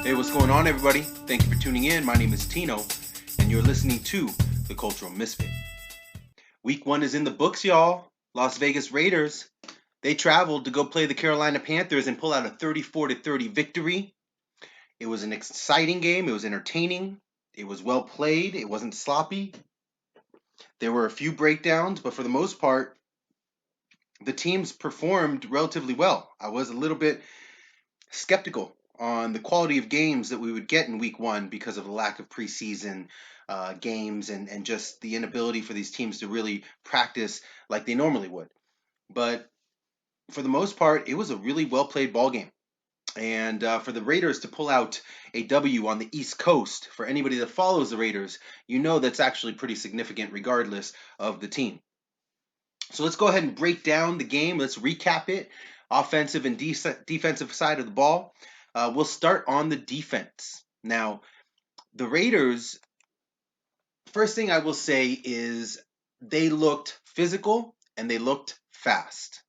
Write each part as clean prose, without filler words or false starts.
Hey, what's going on, everybody? Thank you for tuning in. My name is Tino, and you're listening to The Cultural Misfit. Week 1 is in the books, y'all. Las Vegas Raiders, they traveled to go play the Carolina Panthers and pull out a 34-30 victory. It was an exciting game. It was entertaining. It was well played. It wasn't sloppy. There were a few breakdowns, but for the most part, the teams performed relatively well. I was a little bit skeptical on the quality of games that we would get in week 1 because of the lack of preseason games and just the inability for these teams to really practice like they normally would. But for the most part, it was a really well played ball game. And for the Raiders to pull out a W on the East Coast, for anybody that follows the Raiders, you know that's actually pretty significant regardless of the team. So let's go ahead and break down the game. Let's recap it, offensive and defensive side of the ball. We'll start on the defense. Now, the Raiders, first thing I will say is they looked physical and they looked fast.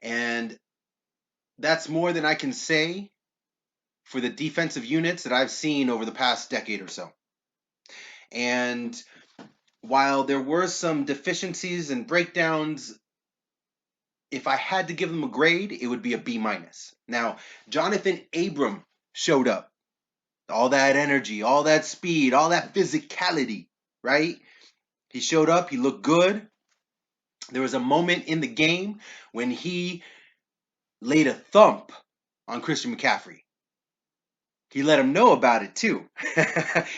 And that's more than I can say for the defensive units that I've seen over the past decade or so. And while there were some deficiencies and breakdowns, if I had to give them a grade, it would be a B minus. Now, Jonathan Abram showed up. All that energy, all that speed, all that physicality, right? He showed up, he looked good. There was a moment in the game when he laid a thump on Christian McCaffrey. He let him know about it too.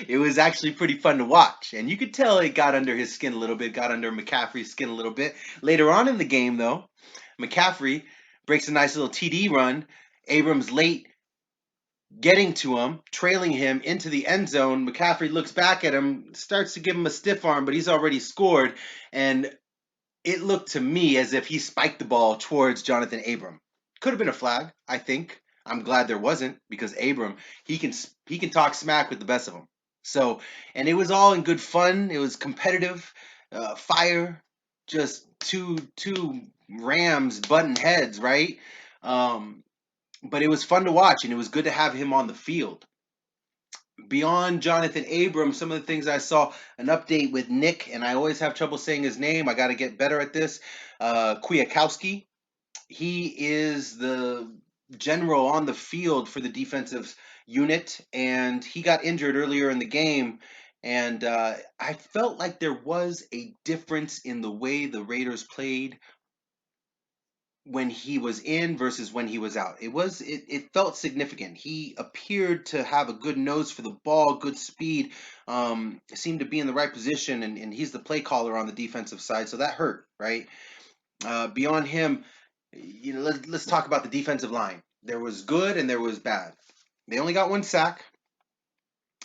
It was actually pretty fun to watch. And you could tell it got under his skin a little bit, got under McCaffrey's skin a little bit. Later on in the game, though, McCaffrey breaks a nice little TD run. Abrams late getting to him, trailing him into the end zone. McCaffrey looks back at him, starts to give him a stiff arm, but he's already scored. And it looked to me as if he spiked the ball towards Jonathan Abram. Could have been a flag, I think. I'm glad there wasn't, because Abram, he can talk smack with the best of them. So, and it was all in good fun. It was competitive, fire, just two Rams button heads, right? But it was fun to watch, and it was good to have him on the field. Beyond Jonathan Abram, some of the things I saw, an update with Nick, and I always have trouble saying his name. I got to get better at this. Kwiatkowski. He is the general on the field for the defensive unit, and he got injured earlier in the game. And I felt like there was a difference in the way the Raiders played when he was in versus when he was out. It felt significant. He appeared to have a good nose for the ball, good speed, seemed to be in the right position, and he's the play caller on the defensive side, so that hurt, right? Beyond him, let's talk about the defensive line. There was good and there was bad. They only got one sack,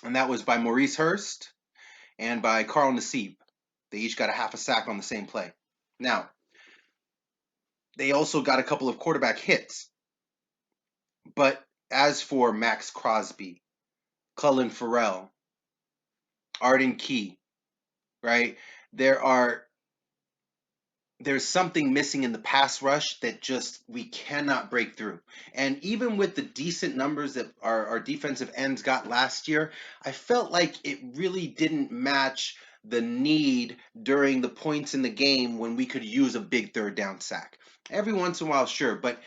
and that was by Maurice Hurst and by Carl Nassib. They each got a half a sack on the same play. Now, they also got a couple of quarterback hits. But as for Max Crosby, Cullen Farrell, Arden Key, right? There's something missing in the pass rush that just we cannot break through. And even with the decent numbers that our defensive ends got last year, I felt like it really didn't match the need during the points in the game when we could use a big third down sack. Every once in a while, sure, but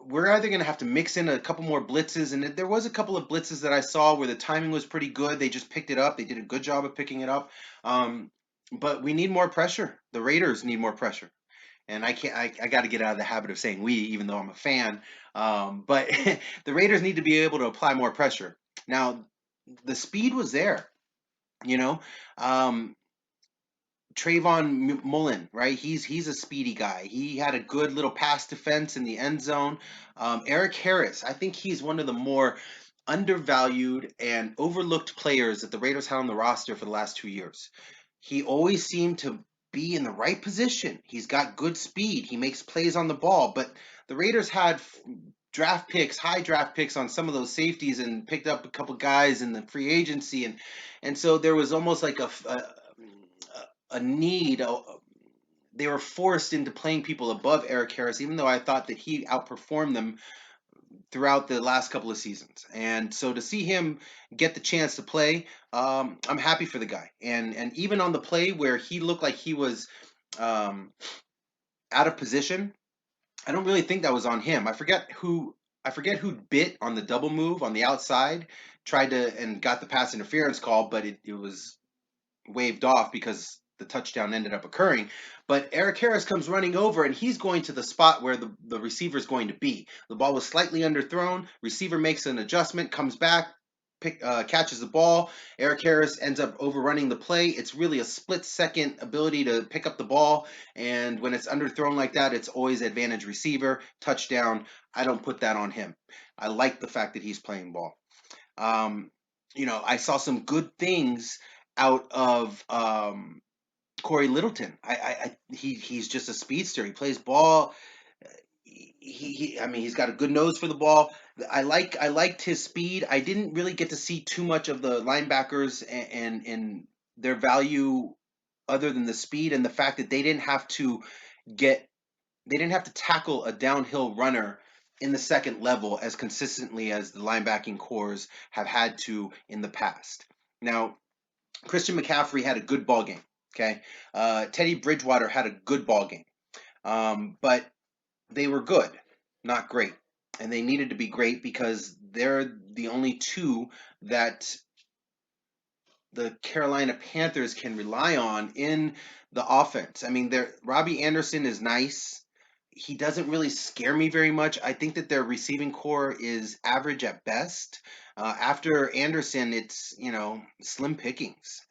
we're either going to have to mix in a couple more blitzes, and there was a couple of blitzes that I saw where the timing was pretty good. They just picked it up. They did a good job of picking it up. But we need more pressure. The Raiders need more pressure. And I can't. I got to get out of the habit of saying we, even though I'm a fan. But the Raiders need to be able to apply more pressure. Now, the speed was there. You know, Trayvon Mullen, right? He's a speedy guy. He had a good little pass defense in the end zone. Eric Harris, I think he's one of the more undervalued and overlooked players that the Raiders had on the roster for the last 2 years. He always seemed to be in the right position. He's got good speed. He makes plays on the ball, but the Raiders had draft picks, high draft picks on some of those safeties, and picked up a couple guys in the free agency, and so there was almost like a need. They were forced into playing people above Eric Harris, even though I thought that he outperformed them throughout the last couple of seasons. And so to see him get the chance to play, I'm happy for the guy. And even on the play where he looked like he was um, out of position, I don't really think that was on him. I forget who bit on the double move on the outside, tried to and got the pass interference call, but it was waved off because the touchdown ended up occurring. But Eric Harris comes running over and he's going to the spot where the receiver is going to be. The ball was slightly underthrown. Receiver makes an adjustment, comes back, catches the ball. Eric Harris ends up overrunning the play. It's really a split second ability to pick up the ball. And when it's underthrown like that, it's always advantage receiver, touchdown. I don't put that on him. I like the fact that he's playing ball. Um, I saw some good things out of Corey Littleton. He's just a speedster. He plays ball. I mean, he's got a good nose for the ball. I liked his speed. I didn't really get to see too much of the linebackers and their value other than the speed and the fact that get they didn't have to tackle a downhill runner in the second level as consistently as the linebacking cores have had to in the past. Now, Christian McCaffrey had a good ball game. Okay, Teddy Bridgewater had a good ball game, but they were good, not great, and they needed to be great because they're the only two that the Carolina Panthers can rely on in the offense. I mean, Robbie Anderson is nice. He doesn't really scare me very much. I think that their receiving core is average at best. After Anderson, it's slim pickings.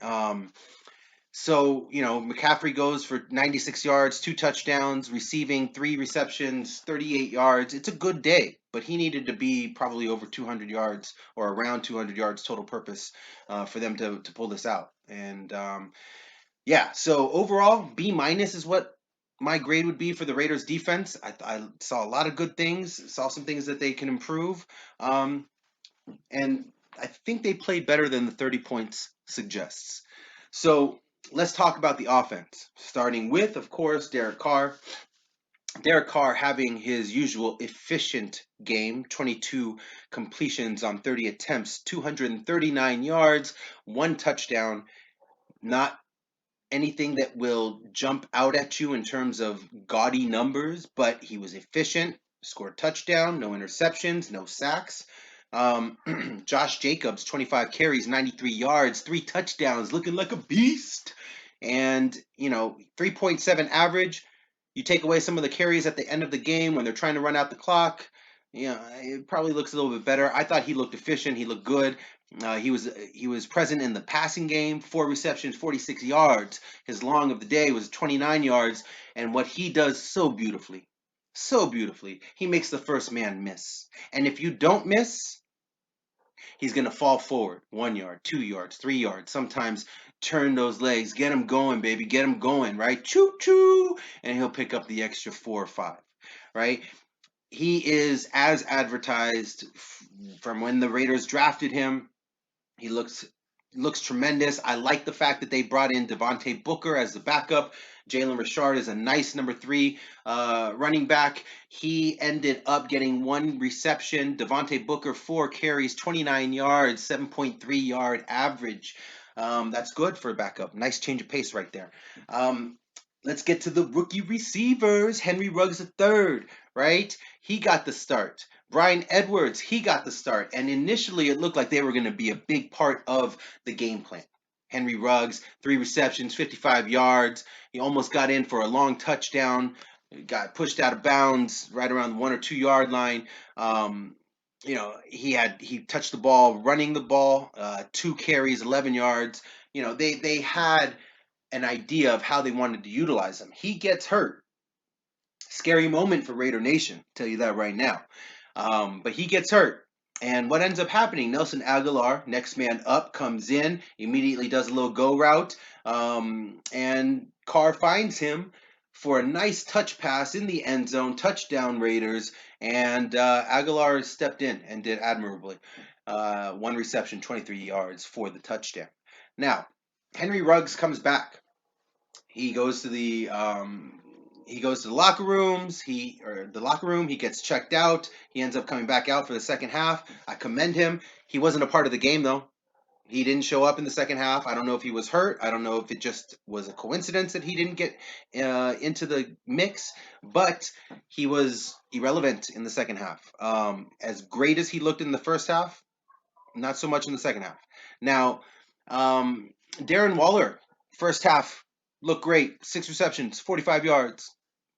So, McCaffrey goes for 96 yards, 2 touchdowns, receiving 3 receptions, 38 yards. It's a good day, but he needed to be probably over 200 yards or around 200 yards total purpose for them to pull this out. And yeah, so overall, B minus is what my grade would be for the Raiders defense. I saw a lot of good things, saw some things that they can improve. And I think they played better than the 30 points suggests. So let's talk about the offense, starting with, of course, Derek Carr. Derek Carr having his usual efficient game, 22 completions on 30 attempts, 239 yards, 1 touchdown. Not anything that will jump out at you in terms of gaudy numbers, but he was efficient, scored a touchdown, no interceptions, no sacks. Josh Jacobs, 25 carries, 93 yards, 3 touchdowns, looking like a beast. And, 3.7 average. You take away some of the carries at the end of the game when they're trying to run out the clock. It probably looks a little bit better. I thought he looked efficient. He looked good. He was present in the passing game, 4 receptions, 46 yards. His long of the day was 29 yards, and what he does so beautifully, he makes the first man miss. And if you don't miss, he's gonna fall forward 1 yard, 2 yards, 3 yards. Sometimes turn those legs, get him going, baby, get him going, right? Choo choo, and he'll pick up the extra 4 or 5, right? He is as advertised from when the Raiders drafted him. He looks tremendous. I like the fact that they brought in Devontae Booker as the backup. Jalen Richard is a nice number 3 running back. He ended up getting 1 reception. Devontae Booker 4 carries, 29 yards, 7.3 yard average. That's good for a backup. Nice change of pace right there. Let's get to the rookie receivers. Henry Ruggs III, right? He got the start. Brian Edwards, he got the start. And initially, it looked like they were going to be a big part of the game plan. Henry Ruggs, 3 receptions, 55 yards. He almost got in for a long touchdown. He got pushed out of bounds right around the 1 or 2 yard line. He touched the ball, running the ball, 2 carries, 11 yards. They had an idea of how they wanted to utilize him. He gets hurt. Scary moment for Raider Nation, tell you that right now. But he gets hurt. And what ends up happening, Nelson Aguilar, next man up, comes in, immediately does a little go route, and Carr finds him for a nice touch pass in the end zone, touchdown Raiders, and Aguilar stepped in and did admirably. 1 reception, 23 yards for the touchdown. Now, Henry Ruggs comes back. He goes to the he goes to the locker rooms. The locker room. He gets checked out. He ends up coming back out for the second half. I commend him. He wasn't a part of the game though. He didn't show up in the second half. I don't know if he was hurt. I don't know if it just was a coincidence that he didn't get into the mix, but he was irrelevant in the second half. As great as he looked in the first half, not so much in the second half. Now, Darren Waller, first half looked great. 6 receptions, 45 yards,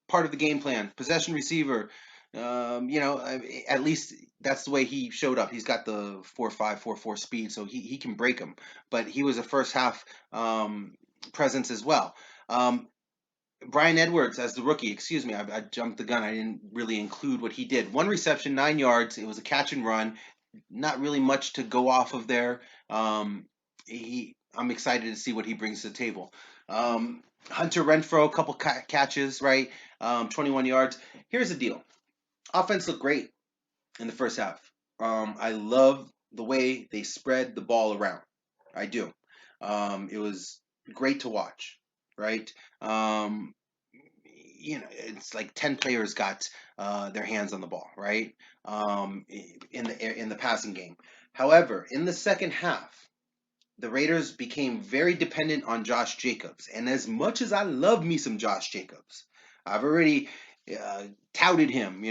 part of the game plan. Possession receiver. At least that's the way he showed up. He's got the 4.5, 4.4 speed, so he can break them. But he was a first half presence as well. Brian Edwards as the rookie. Excuse me, I jumped the gun. I didn't really include what he did. 1 reception, 9 yards. It was a catch and run. Not really much to go off of there. I'm excited to see what he brings to the table. Hunter Renfrow, a couple catches, right? 21 yards. Here's the deal. Offense looked great in the first half. I love the way they spread the ball around. I do. It was great to watch, right? It's like 10 players got their hands on the ball, right? In the passing game. However, in the second half, the Raiders became very dependent on Josh Jacobs. And as much as I love me some Josh Jacobs, I've already touted him,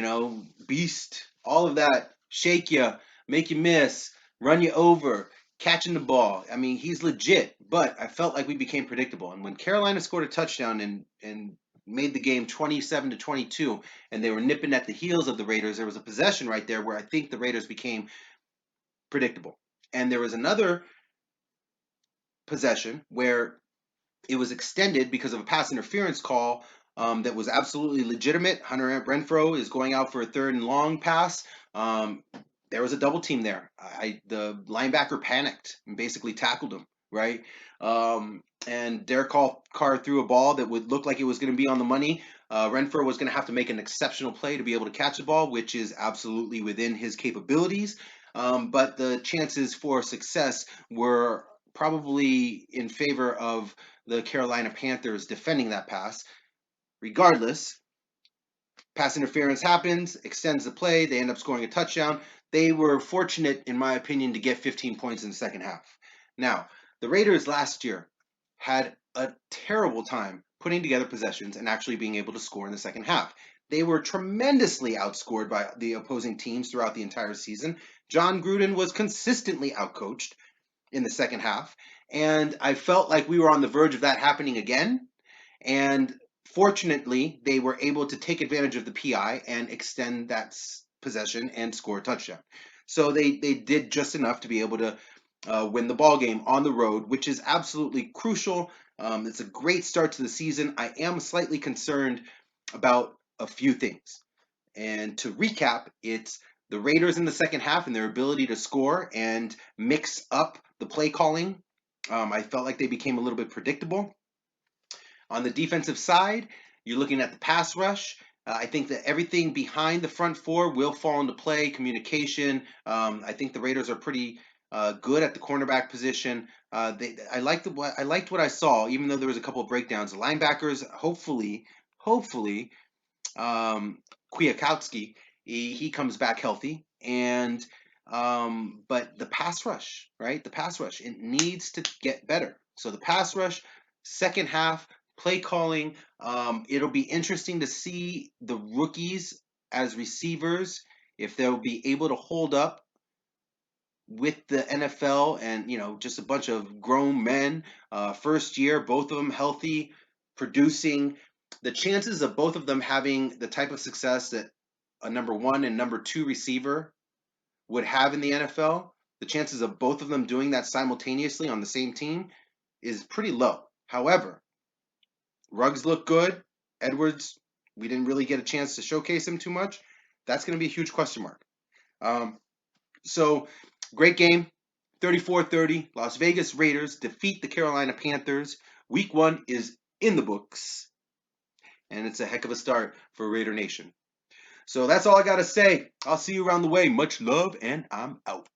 beast, all of that, shake you, make you miss, run you over, catching the ball. I mean, he's legit, but I felt like we became predictable. And when Carolina scored a touchdown and made the game 27-22, and they were nipping at the heels of the Raiders, there was a possession right there where I think the Raiders became predictable. And there was another possession where it was extended because of a pass interference call that was absolutely legitimate. Hunter Renfrow is going out for a 3rd and long pass. There was a double team there. The linebacker panicked and basically tackled him, right? And Derek Carr threw a ball that would look like it was going to be on the money. Renfrow was going to have to make an exceptional play to be able to catch the ball, which is absolutely within his capabilities. But the chances for success were probably in favor of the Carolina Panthers defending that pass. Regardless, pass interference happens, extends the play, they end up scoring a touchdown. They were fortunate, in my opinion, to get 15 points in the second half. Now, the Raiders last year had a terrible time putting together possessions and actually being able to score in the second half. They were tremendously outscored by the opposing teams throughout the entire season. John Gruden was consistently outcoached in the second half. And I felt like we were on the verge of that happening again. And fortunately, they were able to take advantage of the PI and extend that possession and score a touchdown. So they did just enough to be able to win the ball game on the road, which is absolutely crucial. It's a great start to the season. I am slightly concerned about a few things. And to recap, it's the Raiders in the second half and their ability to score and mix up the play calling. I felt like they became a little bit predictable. On the defensive side, you're looking at the pass rush. I think that everything behind the front four will fall into play. Communication. I think the Raiders are pretty good at the cornerback position. I liked what I saw, even though there was a couple of breakdowns. The linebackers, hopefully, Kwiatkowski, he comes back healthy, and but the pass rush, right? The pass rush, it needs to get better. So the pass rush, second half, play calling. It'll be interesting to see the rookies as receivers if they'll be able to hold up with the NFL and just a bunch of grown men. First year, both of them healthy, producing. The chances of both of them having the type of success that a number 1 and number 2 receiver would have in the NFL, the chances of both of them doing that simultaneously on the same team is pretty low. However, Ruggs looked good. Edwards, we didn't really get a chance to showcase him too much. That's going to be a huge question mark. So, great game. 34-30. Las Vegas Raiders defeat the Carolina Panthers. Week 1 is in the books. And it's a heck of a start for Raider Nation. So that's all I got to say. I'll see you around the way. Much love, and I'm out.